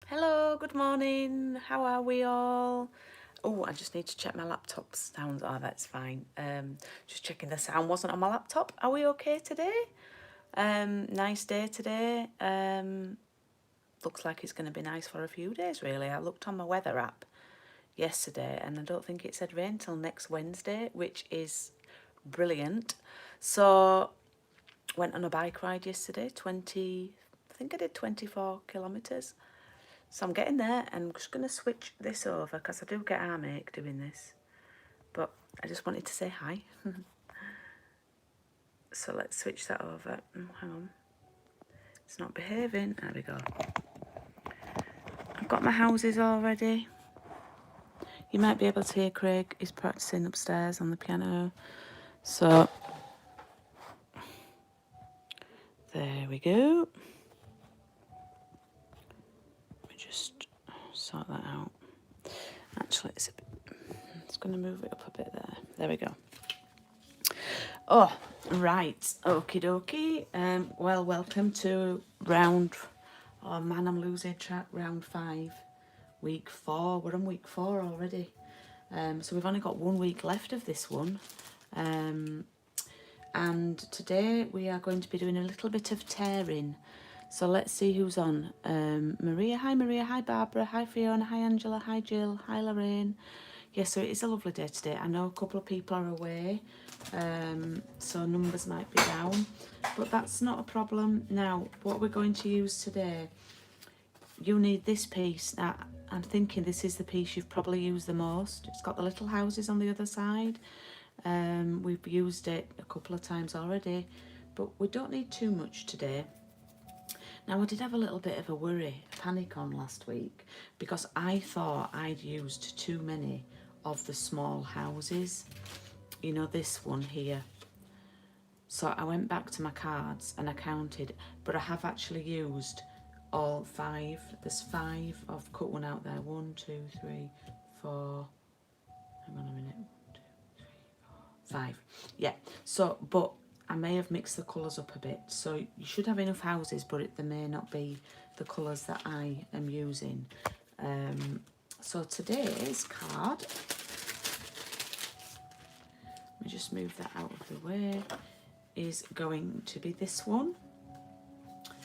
Hello, good morning. How are we all? Oh, I just need to check my laptop sounds. Oh, that's fine. Just checking the sound wasn't on my laptop. Are we okay today? Nice day today. Looks like it's going to be nice for a few days, really. I looked on my weather app yesterday and I don't think it said rain till next Wednesday, which is brilliant. So, went on a bike ride yesterday, I think I did 24 kilometres. So I'm getting there and I'm just going to switch this over because I do get arm ache doing this. But I just wanted to say hi. So let's switch that over. Hang on. It's not behaving. There we go. I've got my houses already. You might be able to hear Craig is practicing upstairs on the piano. So there we go. Let me just sort that out. Actually, it's going to move it up a bit there. There we go. Oh, right. Okie dokie. Well, welcome to round... Oh, man, I'm losing track. Round 5. Week 4. We're on week 4 already. So we've only got 1 week left of this one. And today we are going to be doing a little bit of tearing. So let's see who's on. Maria. Hi, Barbara. Hi, Fiona. Hi, Angela. Hi, Jill. Hi, Lorraine. Yes, so it is a lovely day today. I know a couple of people are away, so numbers might be down, but that's not a problem. Now, what we're going to use today, you need this piece. Now, I'm thinking this is the piece you've probably used the most. It's got the little houses on the other side. We've used it a couple of times already, but we don't need too much today. Now, I did have a little bit of a panic on last week, because I thought I'd used too many of the small houses. You know, this one here. So I went back to my cards and I counted, but I have actually used all 5. There's 5. I've cut one out there. 1, 2, 3, 4. Hang on a minute. 1, 2, 3, 4, 5. Yeah. So, but I may have mixed the colours up a bit. So you should have enough houses, but they may not be the colours that I am using. So today's card, let me just move that out of the way, is going to be this one.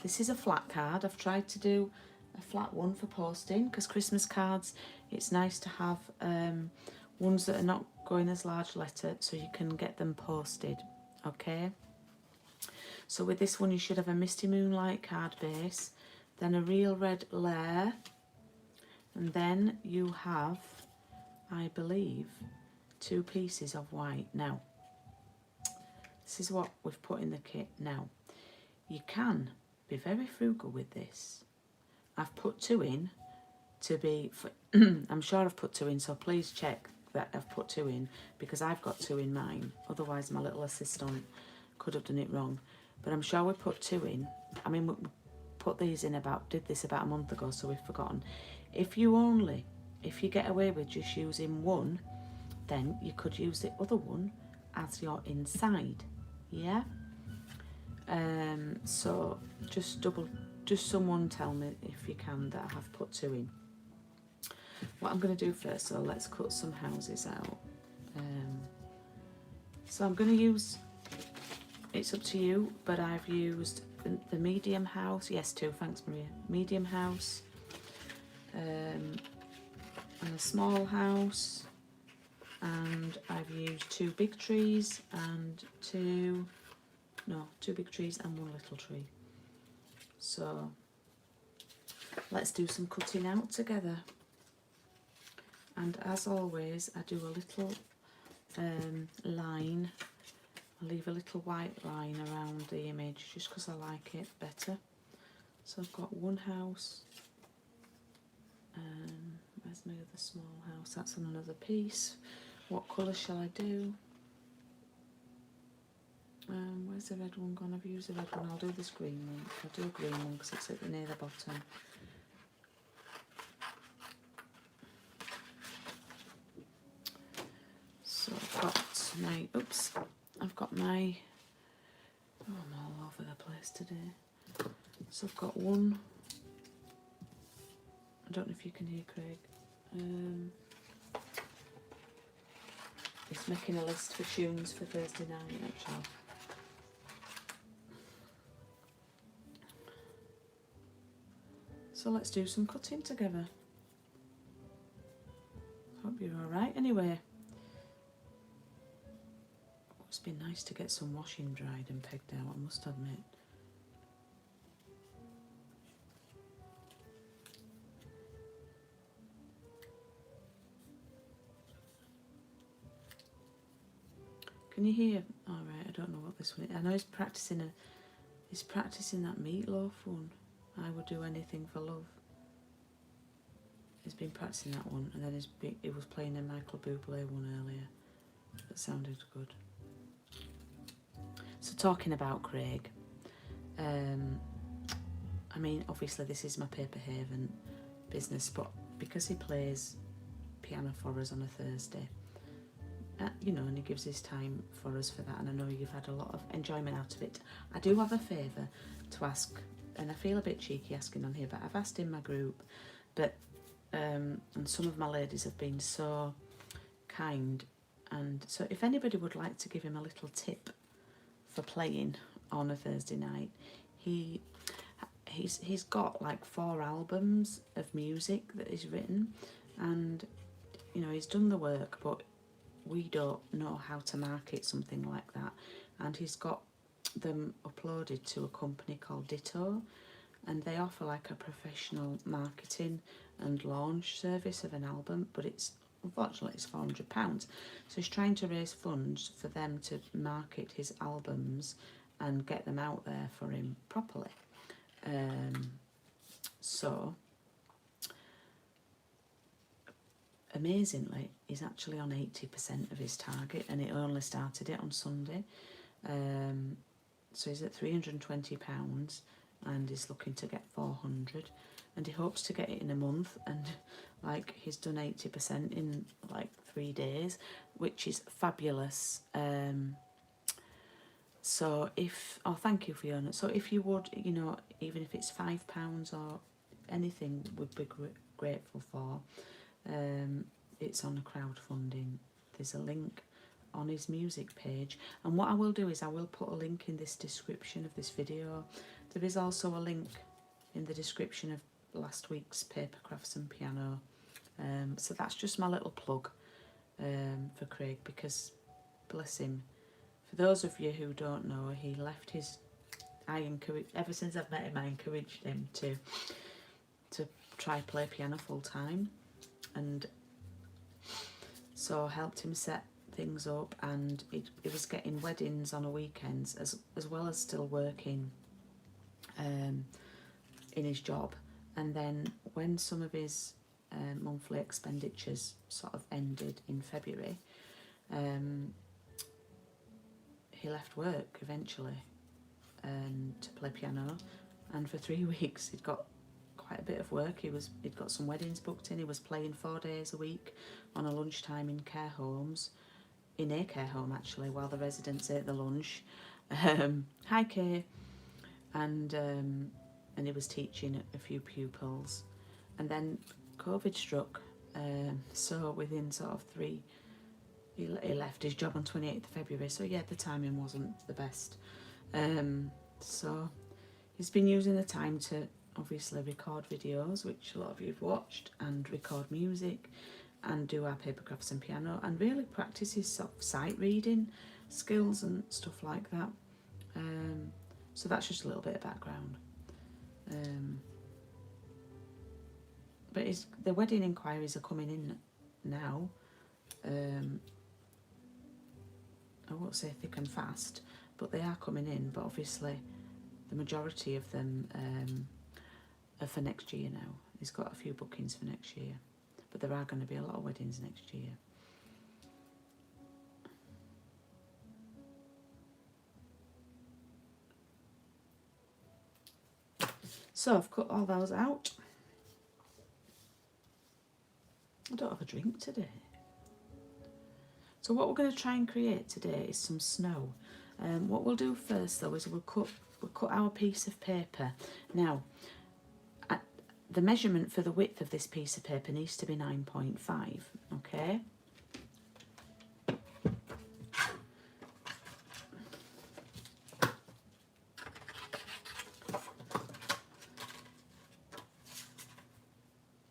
This is a flat card. I've tried to do a flat one for posting, because Christmas cards, it's nice to have ones that are not going as large letter so you can get them posted. Okay. So with this one you should have a Misty Moonlight card base, then a real red layer, and then you have, I believe, 2 pieces of white. Now, this is what we've put in the kit. Now, you can be very frugal with this. I've put 2 in to be, I'm sure I've put 2 in, so please check that I've put 2 in, because I've got 2 in mine. Otherwise my little assistant could have done it wrong. But I'm sure we put 2 in. I mean, we put these in did this about a month ago, so we've forgotten. If you get away with just using 1, then you could use the other one as your inside. Yeah? So just someone tell me if you can that I have put 2 in. What I'm going to do first, so let's cut some houses out. So I'm going to use, it's up to you, but I've used the medium house. Yes, 2, thanks Maria. Medium house, and a small house, and I've used 2 big trees and 2 big trees and 1 little tree. So let's do some cutting out together. And as always, I do a little line. I leave a little white line around the image just because I like it better. So I've got 1 house. Where's my other small house? That's on another piece. What colour shall I do? Where's the red one gone? I've used the red one. I'll do this green one. I'll do a green one because it's near the bottom. So I've got my, oh, I'm all over the place today. So I've got 1 I don't know if you can hear Craig. He's making a list for tunes for Thursday night, actually. So let's do some cutting together. Hope you're alright anyway. It's been nice to get some washing dried and pegged out, I must admit. Can you hear? Alright, I don't know what this one is. I know he's practicing that meatloaf one. I would do anything for love. He's been practicing that one, and then he was playing a Michael Bublé one earlier. That sounded good. So talking about Craig, I mean, obviously this is my Paper Haven business, but because he plays piano for us on a Thursday, you know, and he gives his time for us for that, and I know you've had a lot of enjoyment out of it. I do have a favour to ask, and I feel a bit cheeky asking on here, but I've asked in my group, but and some of my ladies have been so kind, and so if anybody would like to give him a little tip for playing on a Thursday night, he's got like 4 albums of music that he's written, and you know, he's done the work, but we don't know how to market something like that, and he's got them uploaded to a company called Ditto, and they offer like a professional marketing and launch service of an album, but unfortunately it's £400. So he's trying to raise funds for them to market his albums and get them out there for him properly. So amazingly, he's actually on 80% of his target, and he only started it on Sunday. So he's at £320 and he's looking to get 400, and he hopes to get it in a month, and like he's done 80% in like 3 days, which is fabulous. So thank you, Fiona. So if you would, you know, even if it's £5 or anything, would be grateful for. It's on a crowdfunding. There's a link on his music page, and what I will do is I will put a link in this description of this video. There is also a link in the description of last week's Paper Crafts and Piano. So that's just my little plug for Craig, because bless him. For those of you who don't know, he left his... ever since I've met him, I encouraged him to try play piano full time, and so helped him set things up, and he was getting weddings on a weekends as well as still working in his job. And then when some of his monthly expenditures sort of ended in February, he left work eventually to play piano, and for 3 weeks he'd got quite a bit of work. He'd got some weddings booked in. He was playing 4 days a week on a lunchtime in care homes, in a care home actually, while the residents ate the lunch. Hi Kay. And he was teaching a few pupils, and then COVID struck, so within sort of he left his job on 28th of February, so yeah, the timing wasn't the best. So he's been using the time to obviously record videos, which a lot of you have watched, and record music, and do our Paper Crafts and Piano, and really practice his sort of sight reading skills and stuff like that. So that's just a little bit of background. But the wedding inquiries are coming in now. I won't say thick and fast, but they are coming in. But obviously, the majority of them are for next year now. He's got a few bookings for next year, but there are going to be a lot of weddings next year. So I've cut all those out. I don't have a drink today. So what we're going to try and create today is some snow. What we'll do first though is we'll cut our piece of paper. Now, the measurement for the width of this piece of paper needs to be 9.5, okay?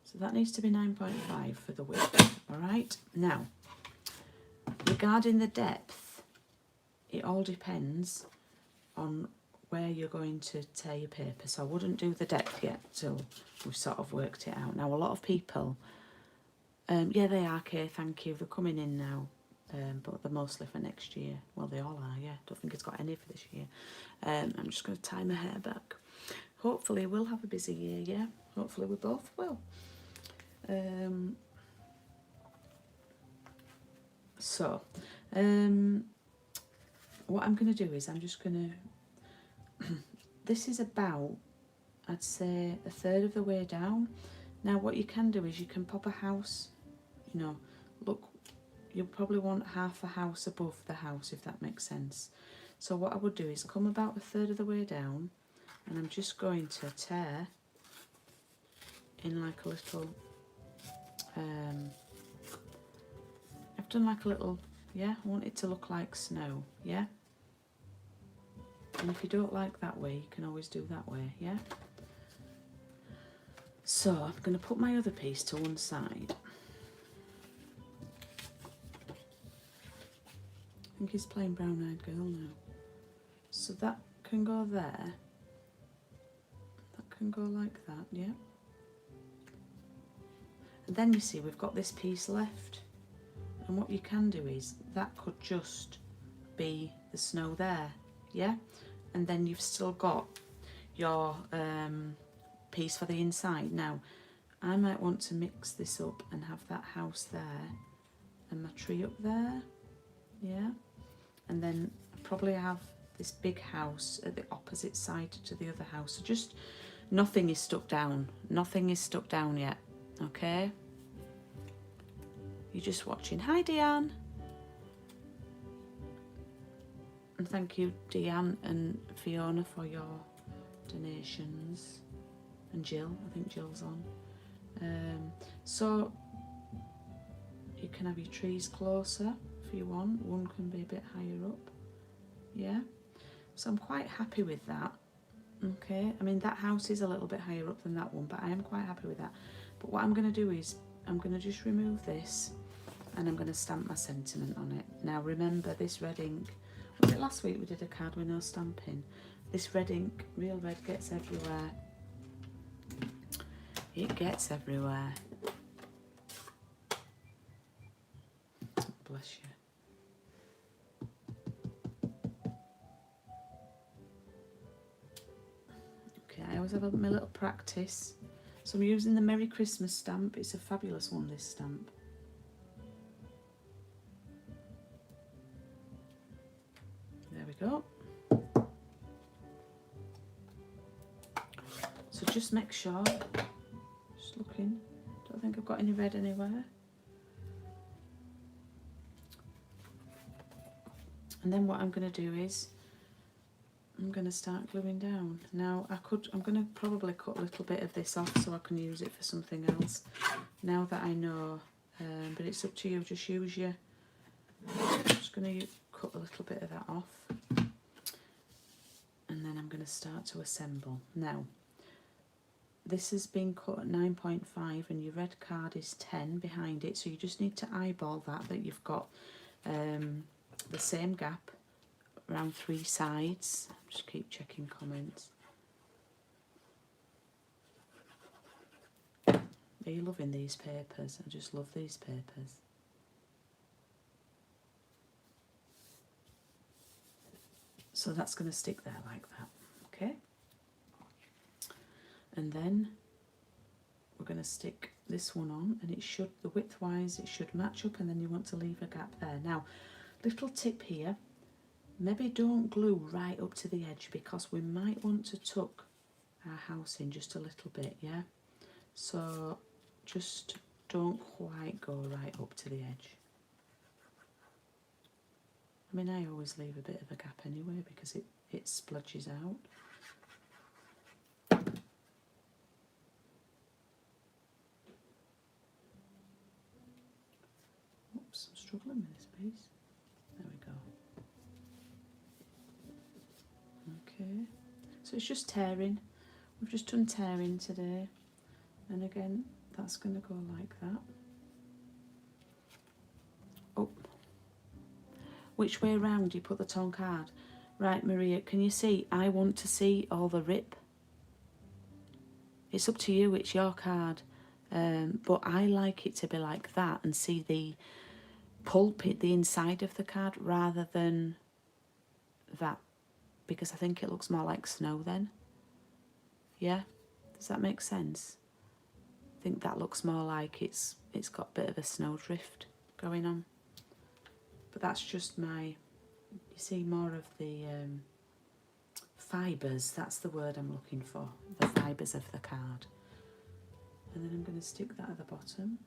So that needs to be 9.5 for the width, all right? Now, regarding the depth, it all depends on where you're going to tear your paper. So I wouldn't do the depth yet till we've sort of worked it out. Now, a lot of people, yeah, they are, Kay, thank you. They're coming in now, but they're mostly for next year. Well, they all are, yeah. Don't think it's got any for this year. I'm just going to tie my hair back. Hopefully we'll have a busy year, yeah. Hopefully we both will. What I'm going to do is I'm just going to... This is about, I'd say, a third of the way down. Now what you can do is you can pop a house, you know, look, you'll probably want half a house above the house, if that makes sense. So what I would do is come about a third of the way down, and I'm just going to tear in like a little, I've done like a little, yeah, I want it to look like snow, yeah? And if you don't like that way, you can always do that way, yeah? So I'm going to put my other piece to one side. I think he's playing Brown Eyed Girl now. So that can go there. That can go like that, yeah? And then you see we've got this piece left. And what you can do is that could just be the snow there, yeah? And then you've still got your piece for the inside. Now, I might want to mix this up and have that house there and my tree up there, yeah? And then probably have this big house at the opposite side to the other house. So just, nothing is stuck down. Nothing is stuck down yet, okay? You're just watching. Hi, Deanne. And thank you, Deanne and Fiona, for your donations. And Jill, I think Jill's on. So you can have your trees closer if you want. One can be a bit higher up. Yeah. So I'm quite happy with that. Okay. I mean, that house is a little bit higher up than that one, but I am quite happy with that. But what I'm going to do is I'm going to just remove this and I'm going to stamp my sentiment on it. Now remember, this red ink, was it last week we did a card with no stamping? This red ink, real red, gets everywhere. It gets everywhere. Bless you. Okay, I always have my little practice. So I'm using the Merry Christmas stamp. It's a fabulous one, this stamp. There we go. So just make sure, just looking, don't think I've got any red anywhere. And then what I'm going to do is I'm going to start gluing down. Now I'm going to probably cut a little bit of this off so I can use it for something else now that I know, but it's up to you. Just use your, I'm just going to cut a little bit of that off, and then I'm going to start to assemble. Now this has been cut at 9.5 and your red card is 10 behind it, so you just need to eyeball that you've got the same gap around 3 sides. Just keep checking comments. Are you loving these papers? I just love these papers. So that's going to stick there like that, okay? And then we're going to stick this one on, and it should, the width wise, it should match up, and then you want to leave a gap there. Now, little tip here, maybe don't glue right up to the edge, because we might want to tuck our house in just a little bit, yeah? So just don't quite go right up to the edge. I mean, I always leave a bit of a gap anyway because it splodges out. struggling with this piece. There we go. Okay, so it's just tearing. We've just done tearing today, and again that's going to go like that. Oh, which way around do you put the torn card? Right, Maria, can you see? I want to see all the rip. It's up to you, it's your card, but I like it to be like that and see the pulp at the inside of the card rather than that, because I think it looks more like snow then. Yeah, does that make sense? I think that looks more like it's got a bit of a snowdrift going on. But that's just my, you see more of the fibres, that's the word I'm looking for, the fibres of the card. And then I'm going to stick that at the bottom.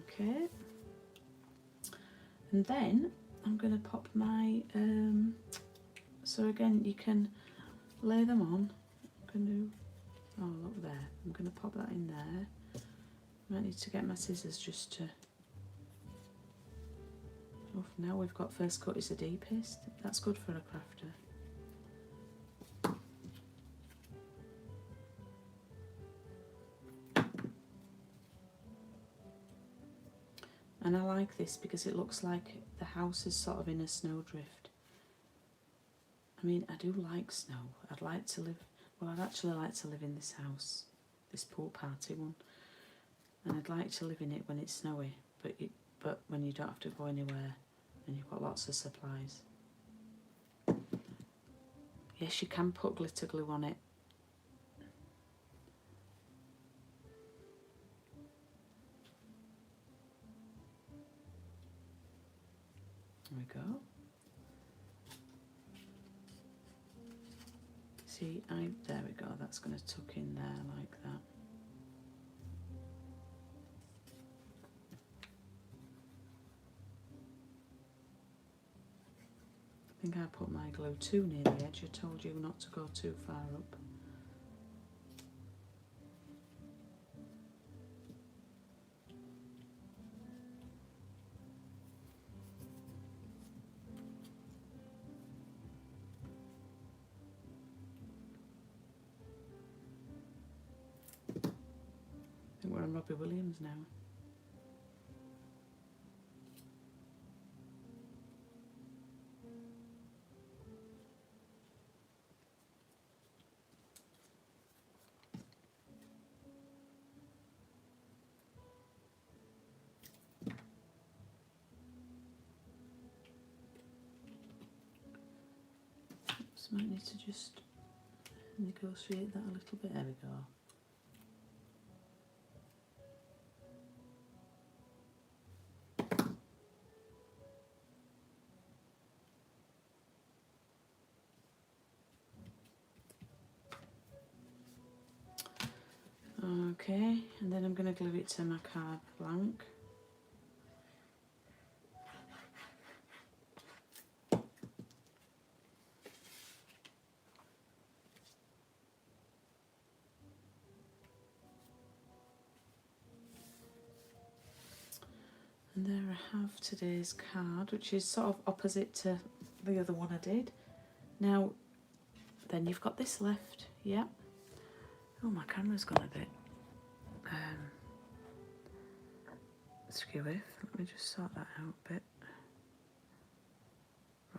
Okay. And then I'm going to pop my, so again you can lay them on. I'm going to, oh look there, I'm going to pop that in there. I might need to get my scissors just to, oh, now we've got first cut is the deepest. That's good for a crafter. And I like this because it looks like the house is sort of in a snowdrift. I mean, I do like snow. I'd like to live, well, I'd actually like to live in this house, this pool party one. And I'd like to live in it when it's snowy, but when you don't have to go anywhere and you've got lots of supplies. Yes, you can put glitter glue on it. There we go. See, there we go, that's going to tuck in there like that. I think I put my glue too near the edge. I told you not to go too far up. I think we're on Robbie Williams now. Oops, might need to just negotiate that a little bit. There we go. Okay, and then I'm going to glue it to my card blank. And there I have today's card, which is sort of opposite to the other one I did. Now, then you've got this left, yeah. Oh, my camera's gone a bit skewy. Let me just sort that out a bit.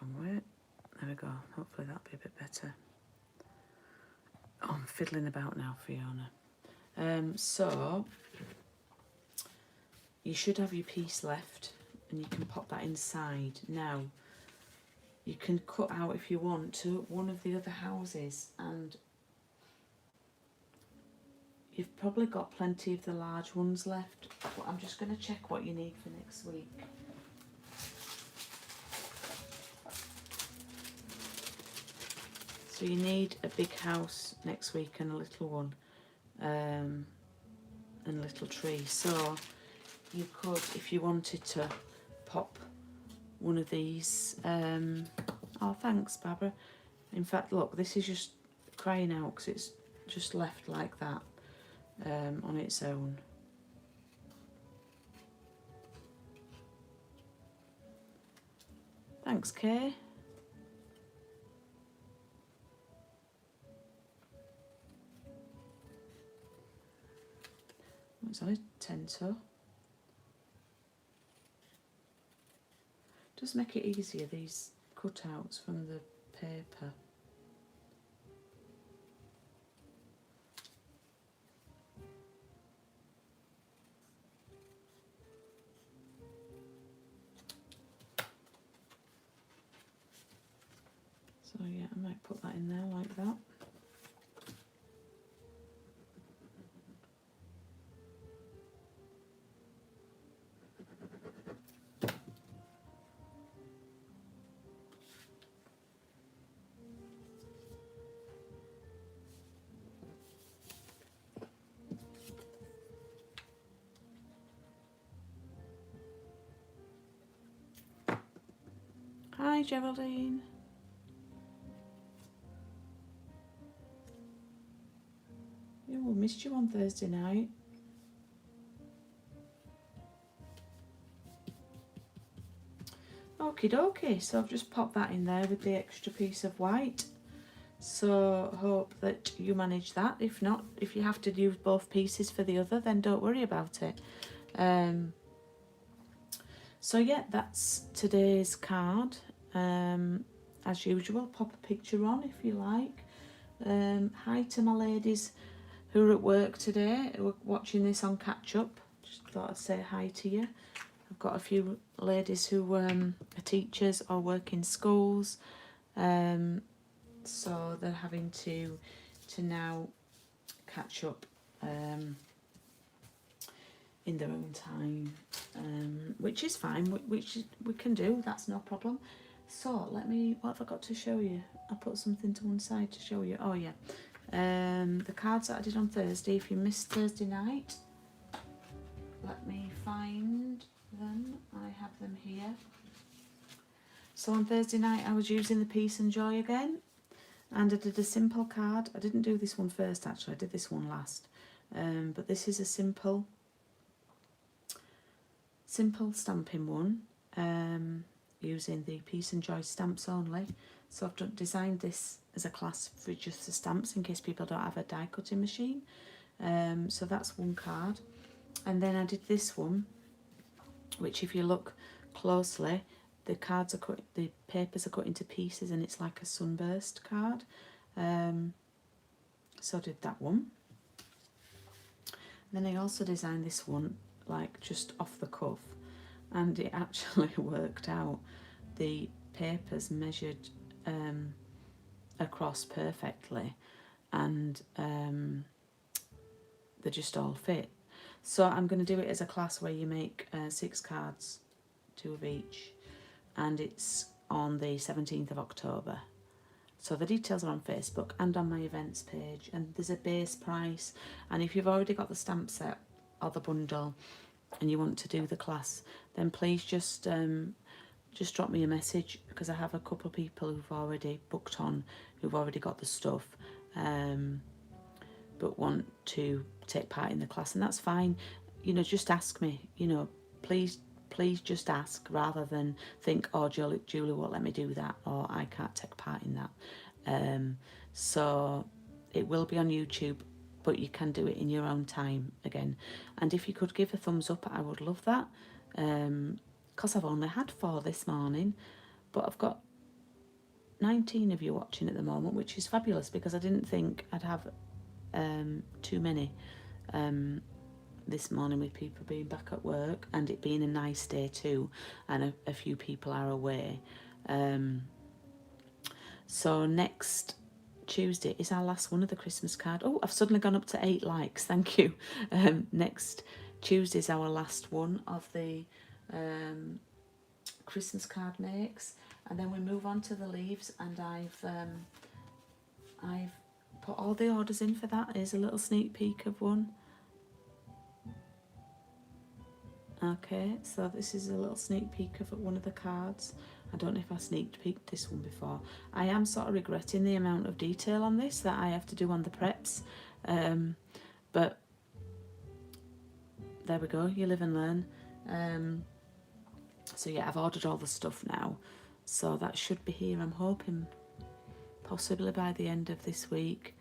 Wrong way. There we go. Hopefully that'll be a bit better. Oh, I'm fiddling about now, Fiona. So you should have your piece left and you can pop that inside. Now, you can cut out, if you want, to one of the other houses, and you've probably got plenty of the large ones left, but I'm just going to check what you need for next week. So you need a big house next week and a little one, and a little tree. So you could, if you wanted to, pop one of these. Oh, thanks, Barbara. In fact, look, this is just crying out because just left like that on its own. Thanks, Kay. It's only 10 to. Just make it easier, these cutouts from the paper. So yeah, I might put that in there like that. Hi Geraldine. Yeah, we missed you on Thursday night. Okie dokie, so I've just popped that in there with the extra piece of white. So hope that you manage that. If not, if you have to use both pieces for the other, then don't worry about it. So yeah, that's today's card. As usual, pop a picture on if you like. Hi to my ladies who are at work today, who are watching this on catch up. Just thought I'd say hi to you. I've got a few ladies who are teachers or work in schools, so they're having to now catch up in their own time, which is fine, which we can do, that's no problem. So let me, what have I got to show you? I put something to one side to show you. Oh yeah, the cards that I did on Thursday. If you missed Thursday night, let me find them. I have them here. So on Thursday night I was using the Peace and Joy again, and I did a simple card. I didn't do this one first actually, I did this one last, but this is a simple stamping one, using the Peace and Joy stamps only. So I've designed this as a class for just the stamps in case people don't have a die cutting machine. So that's one card. And then I did this one, which if you look closely, the cards are cut, the papers are cut into pieces, and it's like a sunburst card. So I did that one. Then I also designed this one like just off the cuff, and it actually worked out. The papers measured across perfectly, and they just all fit. So I'm going to do it as a class where you make 6 cards, 2 of each, and it's on the 17th of October. So the details are on Facebook and on my events page, and there's a base price. And if you've already got the stamp set or the bundle and you want to do the class, then please just drop me a message, because I have a couple of people who've already booked on, who've already got the stuff, but want to take part in the class, and that's fine. You know, just ask me, you know, please just ask, rather than think, oh, Julie won't let me do that, or I can't take part in that. So it will be on YouTube, but you can do it in your own time again. And if you could give a thumbs up, I would love that, because I've only had 4 this morning, but I've got 19 of you watching at the moment, which is fabulous, because I didn't think I'd have too many this morning, with people being back at work and it being a nice day too, and a few people are away. So next Tuesday is our last one of the Christmas card. Oh, I've suddenly gone up to 8 likes, thank you. Next Tuesday is our last one of the Christmas card makes, and then we move on to the leaves, and I've put all the orders in for that. Here's a little sneak peek of one. Okay, so this is a little sneak peek of one of the cards. I don't know if I sneak peeked this one before. I am sort of regretting the amount of detail on this that I have to do on the preps. But there we go, you live and learn. So yeah, I've ordered all the stuff now. So that should be here, I'm hoping, possibly by the end of this week,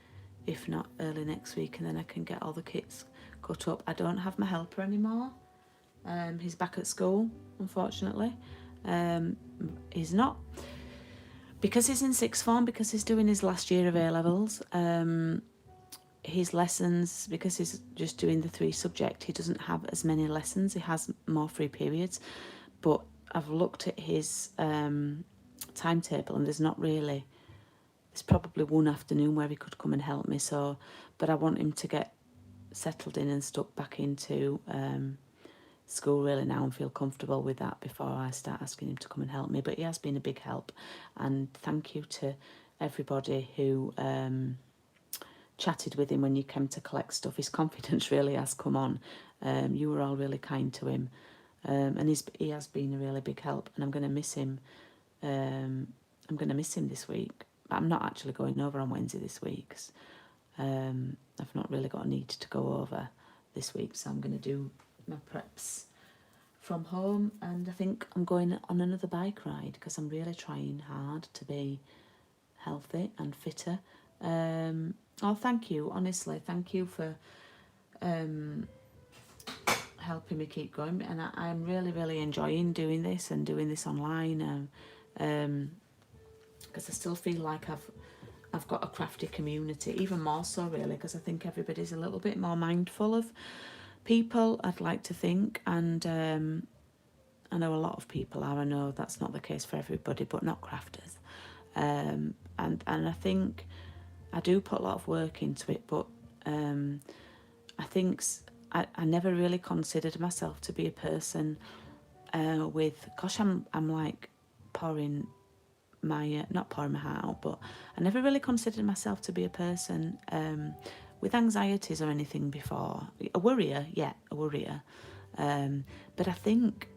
if not early next week, and then I can get all the kits cut up. I don't have my helper anymore. He's back at school, unfortunately. He's not, because he's in sixth form, because he's doing his last year of A-levels, his lessons, because he's just doing the 3 subject, he doesn't have as many lessons, he has more free periods. But I've looked at his timetable, and there's probably one afternoon where he could come and help me. So, but I want him to get settled in and stuck back into school really now and feel comfortable with that before I start asking him to come and help me. But he has been a big help, and thank you to everybody who chatted with him when you came to collect stuff. His confidence really has come on. You were all really kind to him, and he has been a really big help, and I'm going to miss him. I'm going to miss him this week. I'm not actually going over on Wednesday this week, 'cause, I've not really got a need to go over this week, so I'm going to do my preps from home, and I think I'm going on another bike ride because I'm really trying hard to be healthy and fitter. Oh, thank you, honestly, thank you for helping me keep going, and I'm really enjoying doing this and doing this online, because I still feel like I've got a crafty community, even more so really, because I think everybody's a little bit more mindful of people, I'd like to think, and I know a lot of people are. I know that's not the case for everybody, but not crafters. And I think I do put a lot of work into it, but I think I never really considered myself to be a person with, gosh, I'm like pouring my, not pouring my heart out, but I never really considered myself to be a person with anxieties or anything before. A worrier, yeah, a worrier. But I think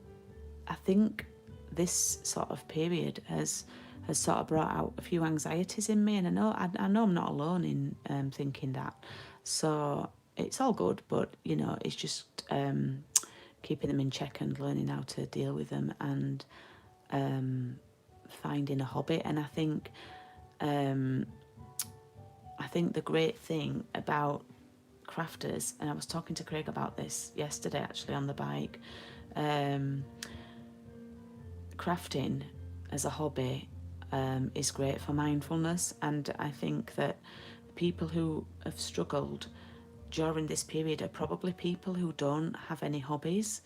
this sort of period has sort of brought out a few anxieties in me, and I know I'm not alone in thinking that. So it's all good, but you know, it's just keeping them in check and learning how to deal with them, and finding a hobby. And I think the great thing about crafters, and I was talking to Craig about this yesterday actually on the bike, crafting as a hobby is great for mindfulness, and I think that people who have struggled during this period are probably people who don't have any hobbies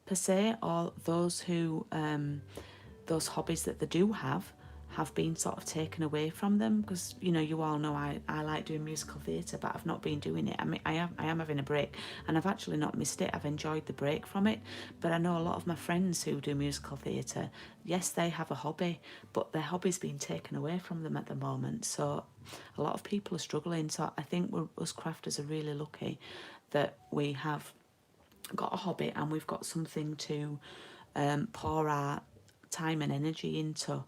per se, or those who those hobbies that they do have been sort of taken away from them, because you know, you all know I like doing musical theatre, but I've not been doing it. I mean, I am having a break, and I've actually not missed it. I've enjoyed the break from it, but I know a lot of my friends who do musical theatre, yes, they have a hobby, but their hobby's been taken away from them at the moment, so a lot of people are struggling. So I think us crafters are really lucky that we have got a hobby and we've got something to pour our time and energy into.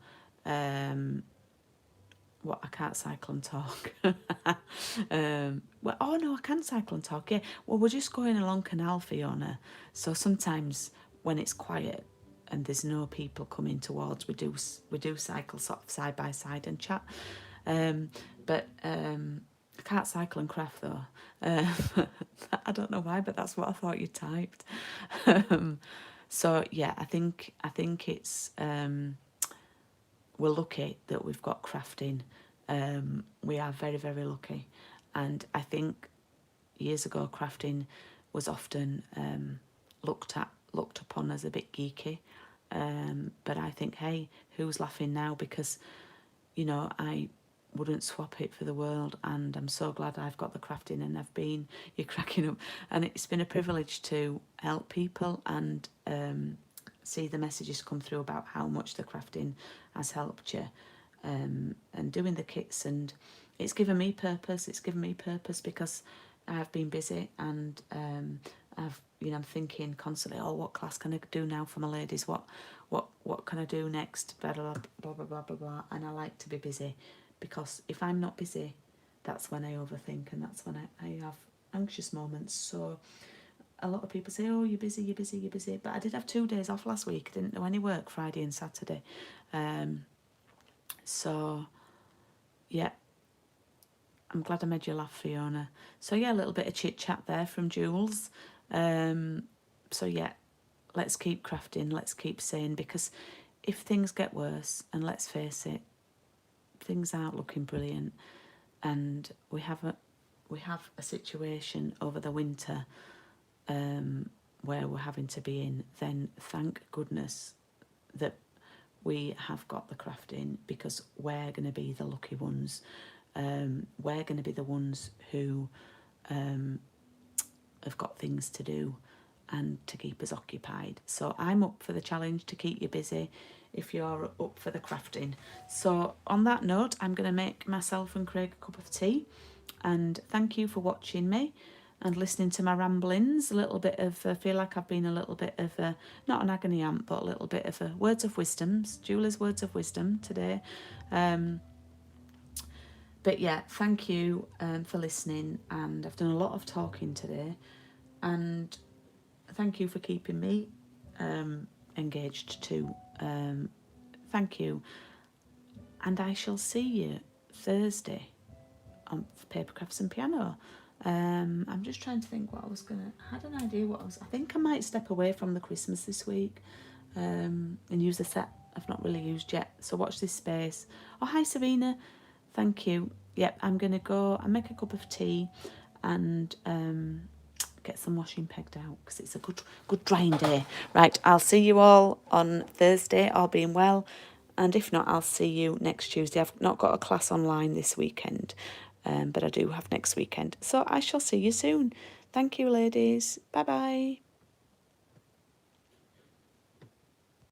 What, I can't cycle and talk. Well, oh no, I can cycle and talk, yeah. Well, we're just going along Canal, Fiona, so sometimes when it's quiet and there's no people coming towards, we do cycle sort of side by side and chat, but I can't cycle and craft though. I don't know why, but that's what I thought you typed. So yeah, I think it's we're lucky that we've got crafting. We are very lucky, and I think years ago crafting was often looked upon as a bit geeky, but I think, hey, who's laughing now? Because you know, I wouldn't swap it for the world, and I'm so glad I've got the crafting, and you're cracking up, and it's been a privilege to help people and see the messages come through about how much the crafting has helped you, and doing the kits, and it's given me purpose because I've been busy, and I'm thinking constantly, oh, what class can I do now for my ladies? What can I do next? Blah, blah, blah, blah, blah, blah, blah. And I like to be busy, because if I'm not busy, that's when I overthink, and that's when I have anxious moments. So a lot of people say, oh, you're busy, you're busy, you're busy. But I did have 2 days off last week. I didn't do any work Friday and Saturday. So, yeah, I'm glad I made you laugh, Fiona. So, yeah, a little bit of chit-chat there from Jules. So, yeah, let's keep crafting, let's keep saying, because if things get worse, and let's face it, things aren't looking brilliant, and we have a situation over the winter where we're having to be in, then thank goodness that we have got the crafting, because we're going to be the lucky ones. We're going to be the ones who have got things to do and to keep us occupied. So I'm up for the challenge to keep you busy if you're up for the crafting. So on that note, I'm going to make myself and Craig a cup of tea, and thank you for watching me and listening to my ramblings. A little bit of, I feel like I've been a little bit of a, not an agony aunt, but a little bit of a words of wisdoms, Julie's words of wisdom today. But yeah, thank you for listening, and I've done a lot of talking today, and thank you for keeping me engaged too. Thank you, and I shall see you Thursday on Paper Crafts and Piano. I'm just trying to think what I was gonna. I had an idea what I was. I think I might step away from the Christmas this week, and use a set I've not really used yet. So watch this space. Oh, hi Serena, thank you. Yep, I'm gonna go and make a cup of tea, and get some washing pegged out, because it's a good drying day. Right, I'll see you all on Thursday, all being well, and if not, I'll see you next Tuesday. I've not got a class online this weekend, but I do have next weekend. So I shall see you soon. Thank you, ladies. Bye-bye.